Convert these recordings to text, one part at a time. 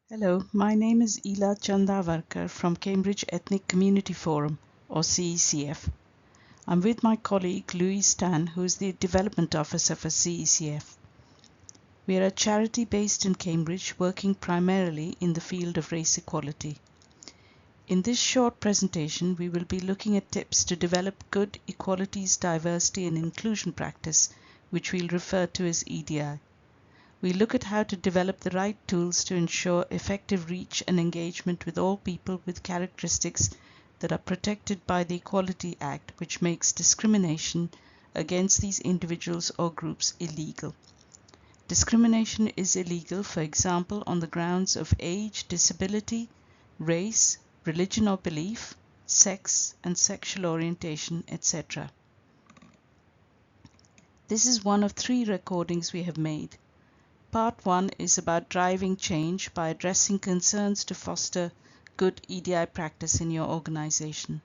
Hello, my name is Ila Chandavarkar from Cambridge Ethnic Community Forum, or CECF. I'm with my colleague Louise Stan, who is the Development Officer for CECF. We are a charity based in Cambridge, working primarily in the field of race equality. In this short presentation, we will be looking at tips to develop good equalities, diversity and inclusion practice, which we'll refer to as EDI. We look at how to develop the right tools to ensure effective reach and engagement with all people with characteristics that are protected by the Equality Act, which makes discrimination against these individuals or groups illegal. Discrimination is illegal, for example, on the grounds of age, disability, race, religion or belief, sex and sexual orientation, etc. This is one of 3 recordings we have made. Part 1 is about driving change by addressing concerns to foster good EDI practice in your organization.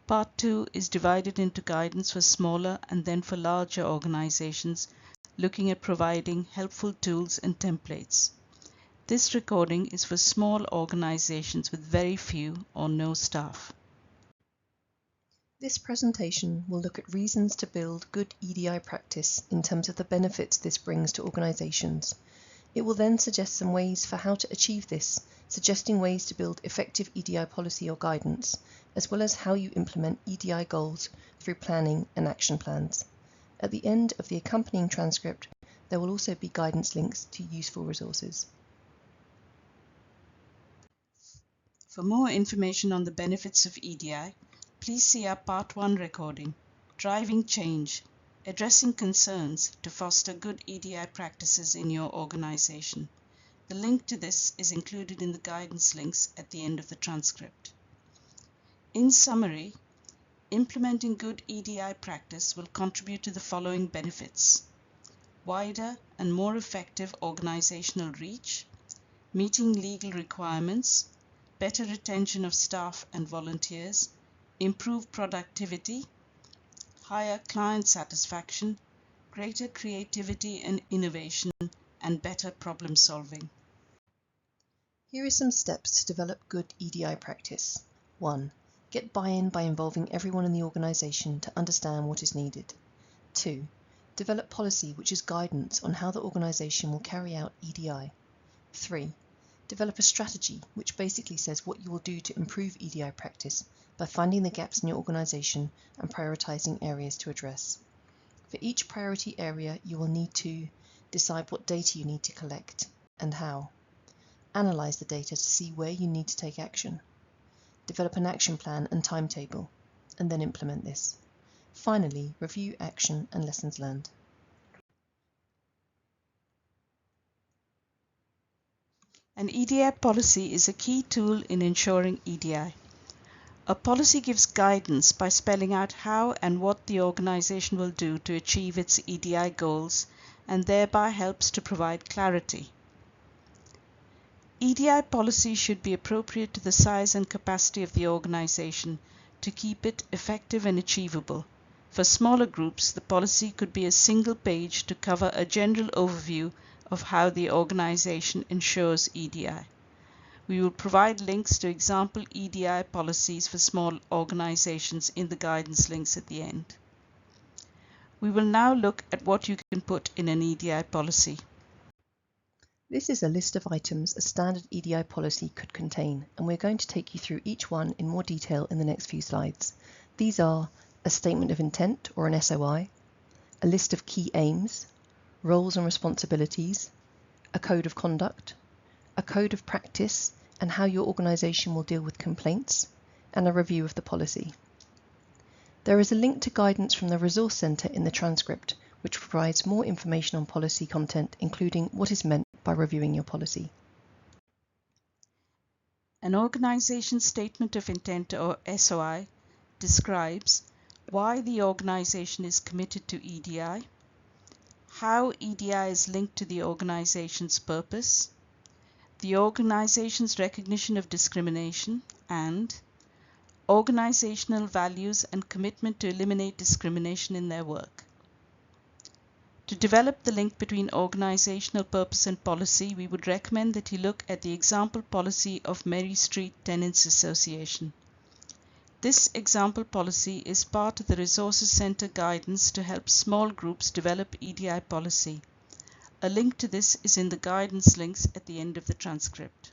Part 2 is divided into guidance for smaller and then for larger organizations, looking at providing helpful tools and templates. This recording is for small organizations with very few or no staff. This presentation will look at reasons to build good EDI practice in terms of the benefits this brings to organizations. It will then suggest some ways for how to achieve this, suggesting ways to build effective EDI policy or guidance, as well as how you implement EDI goals through planning and action plans. At the end of the accompanying transcript, there will also be guidance links to useful resources. For more information on the benefits of EDI, please see our Part 1 recording, Driving Change, Addressing Concerns to Foster Good EDI Practices in Your Organization. The link to this is included in the guidance links at the end of the transcript. In summary, implementing good EDI practice will contribute to the following benefits: wider and more effective organizational reach, meeting legal requirements, better retention of staff and volunteers, improved productivity, higher client satisfaction, greater creativity and innovation, and better problem solving. Here are some steps to develop good EDI practice. 1. Get buy-in by involving everyone in the organization to understand what is needed. 2. Develop policy which is guidance on how the organization will carry out EDI. 3. Develop a strategy which basically says what you will do to improve EDI practice by finding the gaps in your organization and prioritizing areas to address. For each priority area, you will need to decide what data you need to collect and how. Analyze the data to see where you need to take action. Develop an action plan and timetable, and then implement this. Finally, review action and lessons learned. An EDI policy is a key tool in ensuring EDI. A policy gives guidance by spelling out how and what the organization will do to achieve its EDI goals, and thereby helps to provide clarity. EDI policy should be appropriate to the size and capacity of the organization to keep it effective and achievable. For smaller groups, the policy could be a single page to cover a general overview of how the organization ensures EDI. We will provide links to example EDI policies for small organizations in the guidance links at the end. We will now look at what you can put in an EDI policy. This is a list of items a standard EDI policy could contain, and we're going to take you through each one in more detail in the next few slides. These are a statement of intent or an SOI, a list of key aims, roles and responsibilities, a code of conduct, a code of practice and how your organization will deal with complaints, and a review of the policy. There is a link to guidance from the Resource Centre in the transcript, which provides more information on policy content, including what is meant by reviewing your policy. An organization statement of intent or SOI describes why the organization is committed to EDI, how EDI is linked to the organization's purpose, the organization's recognition of discrimination, and organizational values and commitment to eliminate discrimination in their work. To develop the link between organizational purpose and policy, we would recommend that you look at the example policy of Mary Street Tenants Association. This example policy is part of the Resources Center guidance to help small groups develop EDI policy. A link to this is in the guidance links at the end of the transcript.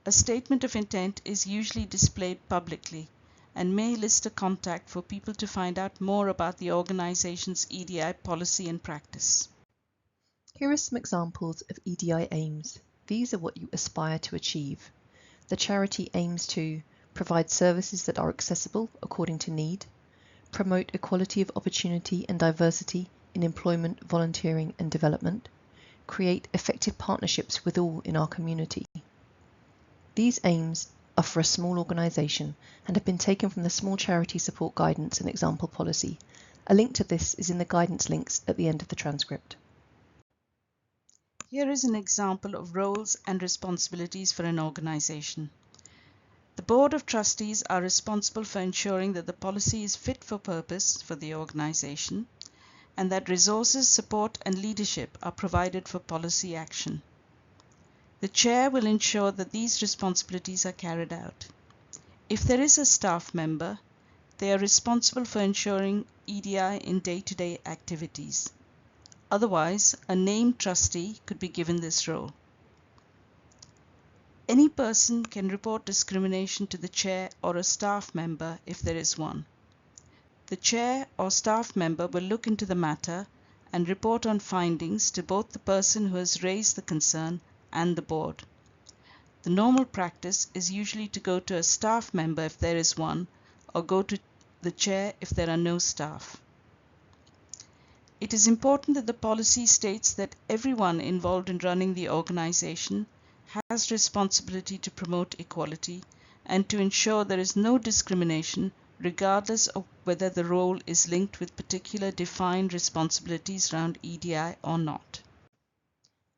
A statement of intent is usually displayed publicly and may list a contact for people to find out more about the organization's EDI policy and practice. Here are some examples of EDI aims. These are what you aspire to achieve. The charity aims to provide services that are accessible according to need, promote equality of opportunity and diversity in employment, volunteering and development, create effective partnerships with all in our community. These aims are for a small organisation and have been taken from the Small Charity Support Guidance and Example Policy. A link to this is in the guidance links at the end of the transcript. Here is an example of roles and responsibilities for an organisation. The Board of Trustees are responsible for ensuring that the policy is fit for purpose for the organisation and that resources, support and leadership are provided for policy action. The Chair will ensure that these responsibilities are carried out. If there is a staff member, they are responsible for ensuring EDI in day-to-day activities. Otherwise, a named trustee could be given this role. Any person can report discrimination to the Chair or a staff member if there is one. The Chair or staff member will look into the matter and report on findings to both the person who has raised the concern and the Board. The normal practice is usually to go to a staff member if there is one, or go to the Chair if there are no staff. It is important that the policy states that everyone involved in running the organization has responsibility to promote equality and to ensure there is no discrimination regardless of whether the role is linked with particular defined responsibilities around EDI or not.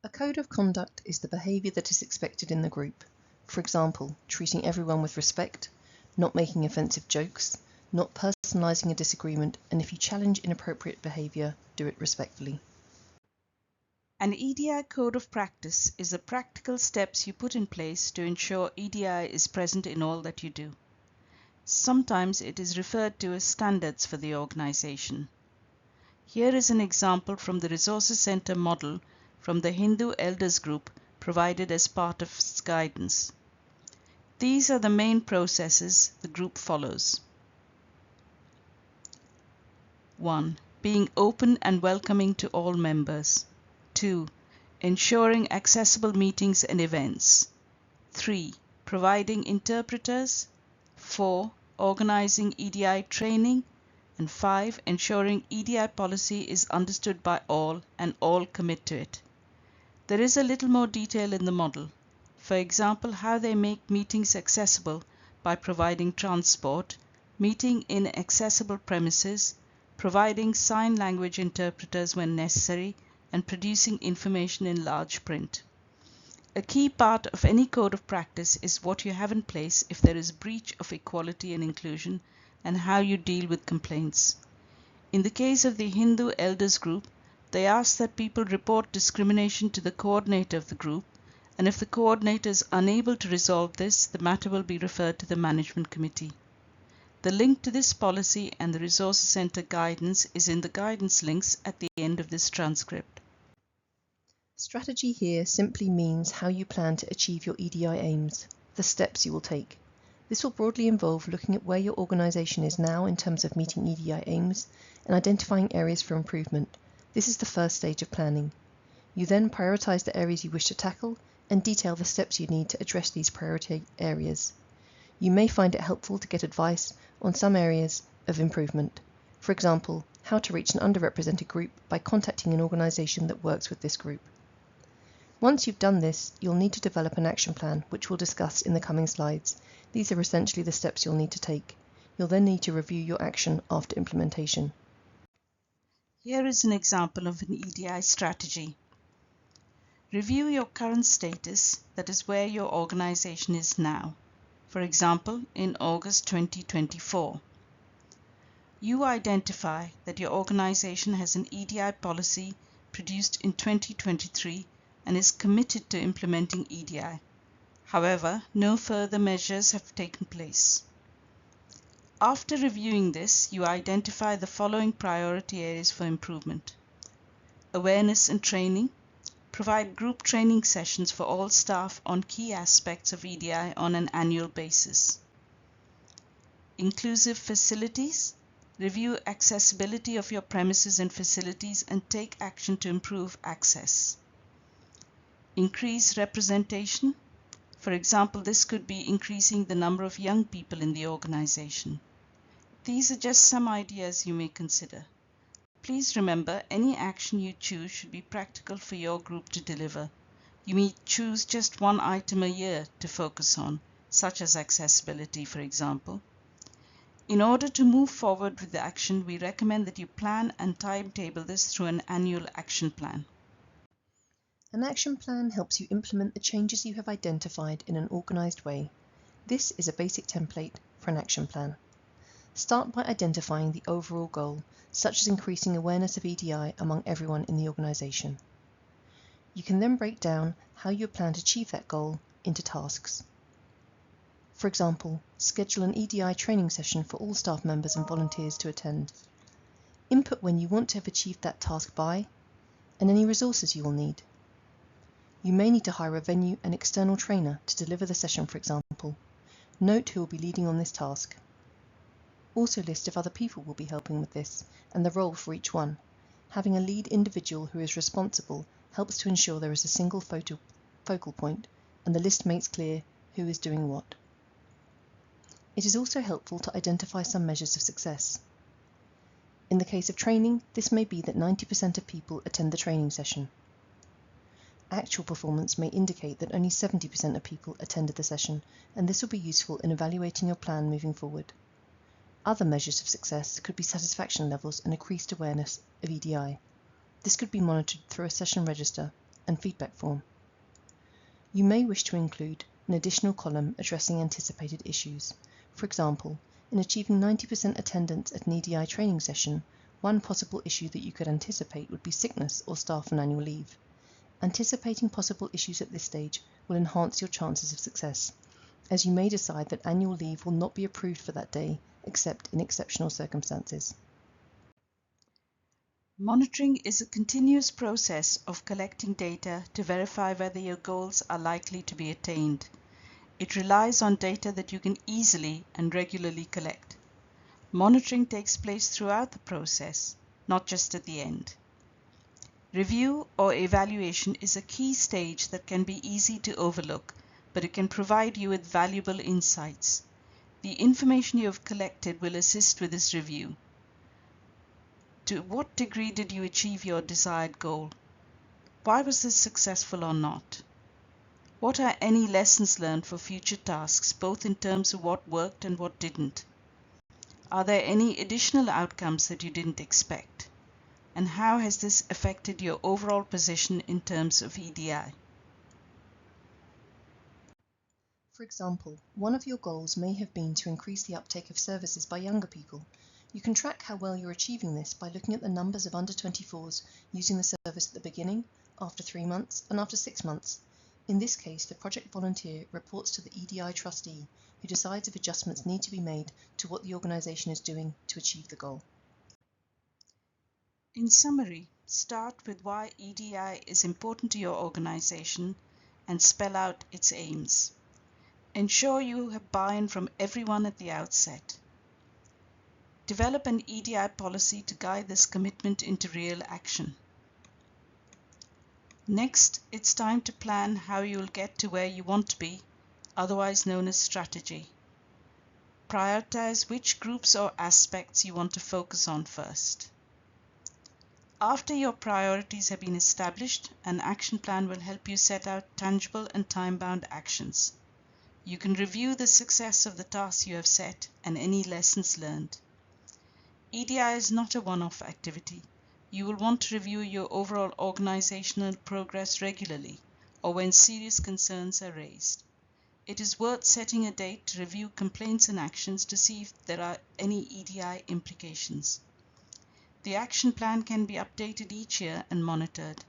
A code of conduct is the behaviour that is expected in the group. For example, treating everyone with respect, not making offensive jokes, not personalising a disagreement, and if you challenge inappropriate behaviour, do it respectfully. An EDI code of practice is the practical steps you put in place to ensure EDI is present in all that you do. Sometimes it is referred to as standards for the organisation. Here is an example from the Resources Center model from the Hindu Elders Group provided as part of its guidance. These are the main processes the group follows. 1. Being open and welcoming to all members. 2. Ensuring accessible meetings and events. 3. Providing interpreters. 4. Organizing EDI training. And 5. Ensuring EDI policy is understood by all and all commit to it. There is a little more detail in the model. For example, how they make meetings accessible by providing transport, meeting in accessible premises, providing sign language interpreters when necessary, and producing information in large print. A key part of any code of practice is what you have in place if there is breach of equality and inclusion and how you deal with complaints. In the case of the Hindu Elders Group, they ask that people report discrimination to the coordinator of the group, and if the coordinator is unable to resolve this, the matter will be referred to the management committee. The link to this policy and the Resources Center guidance is in the guidance links at the end of this transcript. Strategy here simply means how you plan to achieve your EDI aims, the steps you will take. This will broadly involve looking at where your organisation is now in terms of meeting EDI aims and identifying areas for improvement. This is the first stage of planning. You then prioritise the areas you wish to tackle and detail the steps you need to address these priority areas. You may find it helpful to get advice on some areas of improvement. For example, how to reach an underrepresented group by contacting an organisation that works with this group. Once you've done this, you'll need to develop an action plan, which we'll discuss in the coming slides. These are essentially the steps you'll need to take. You'll then need to review your action after implementation. Here is an example of an EDI strategy. Review your current status, that is where your organization is now. For example, in August 2024. You identify that your organization has an EDI policy produced in 2023 and is committed to implementing EDI. However, no further measures have taken place. After reviewing this, you identify the following priority areas for improvement. Awareness and training. Provide group training sessions for all staff on key aspects of EDI on an annual basis. Inclusive facilities. Review accessibility of your premises and facilities and take action to improve access. Increase representation. For example, this could be increasing the number of young people in the organization. These are just some ideas you may consider. Please remember, any action you choose should be practical for your group to deliver. You may choose just one item a year to focus on, such as accessibility, for example. In order to move forward with the action, we recommend that you plan and timetable this through an annual action plan. An action plan helps you implement the changes you have identified in an organized way. This is a basic template for an action plan. Start by identifying the overall goal, such as increasing awareness of EDI among everyone in the organization. You can then break down how you plan to achieve that goal into tasks. For example, schedule an EDI training session for all staff members and volunteers to attend. Input when you want to have achieved that task by, and any resources you will need. You may need to hire a venue and external trainer to deliver the session, for example. Note who will be leading on this task. Also list if other people will be helping with this, and the role for each one. Having a lead individual who is responsible helps to ensure there is a single focal point, and the list makes clear who is doing what. It is also helpful to identify some measures of success. In the case of training, this may be that 90% of people attend the training session. Actual performance may indicate that only 70% of people attended the session, and this will be useful in evaluating your plan moving forward. Other measures of success could be satisfaction levels and increased awareness of EDI. This could be monitored through a session register and feedback form. You may wish to include an additional column addressing anticipated issues. For example, in achieving 90% attendance at an EDI training session, one possible issue that you could anticipate would be sickness or staff on annual leave. Anticipating possible issues at this stage will enhance your chances of success, as you may decide that annual leave will not be approved for that day except in exceptional circumstances. Monitoring is a continuous process of collecting data to verify whether your goals are likely to be attained. It relies on data that you can easily and regularly collect. Monitoring takes place throughout the process, not just at the end. Review or evaluation is a key stage that can be easy to overlook, but it can provide you with valuable insights. The information you have collected will assist with this review. To what degree did you achieve your desired goal? Why was this successful or not? What are any lessons learned for future tasks, both in terms of what worked and what didn't? Are there any additional outcomes that you didn't expect? And how has this affected your overall position in terms of EDI? For example, one of your goals may have been to increase the uptake of services by younger people. You can track how well you're achieving this by looking at the numbers of under 24s using the service at the beginning, after 3 months, and after 6 months. In this case, the project volunteer reports to the EDI trustee, who decides if adjustments need to be made to what the organization is doing to achieve the goal. In summary, start with why EDI is important to your organization and spell out its aims. Ensure you have buy-in from everyone at the outset. Develop an EDI policy to guide this commitment into real action. Next, it's time to plan how you will get to where you want to be, otherwise known as strategy. Prioritize which groups or aspects you want to focus on first. After your priorities have been established, an action plan will help you set out tangible and time-bound actions. You can review the success of the tasks you have set and any lessons learned. EDI is not a one-off activity. You will want to review your overall organizational progress regularly or when serious concerns are raised. It is worth setting a date to review complaints and actions to see if there are any EDI implications. The action plan can be updated each year and monitored.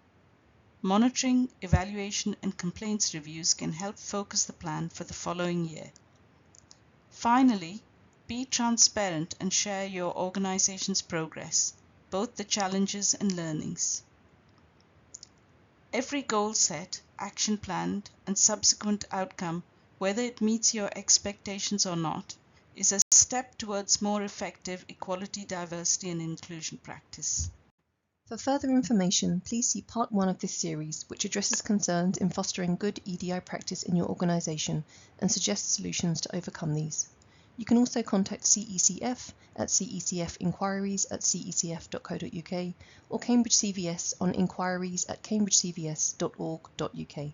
Monitoring, evaluation, and complaints reviews can help focus the plan for the following year. Finally, be transparent and share your organization's progress, both the challenges and learnings. Every goal set, action planned, and subsequent outcome, whether it meets your expectations or not, is a step towards more effective equality, diversity, and inclusion practice. For further information, please see Part 1 of this series, which addresses concerns in fostering good EDI practice in your organisation and suggests solutions to overcome these. You can also contact CECF at cecfinquiries@cecf.co.uk or Cambridge CVS on inquiries@cambridgecvs.org.uk.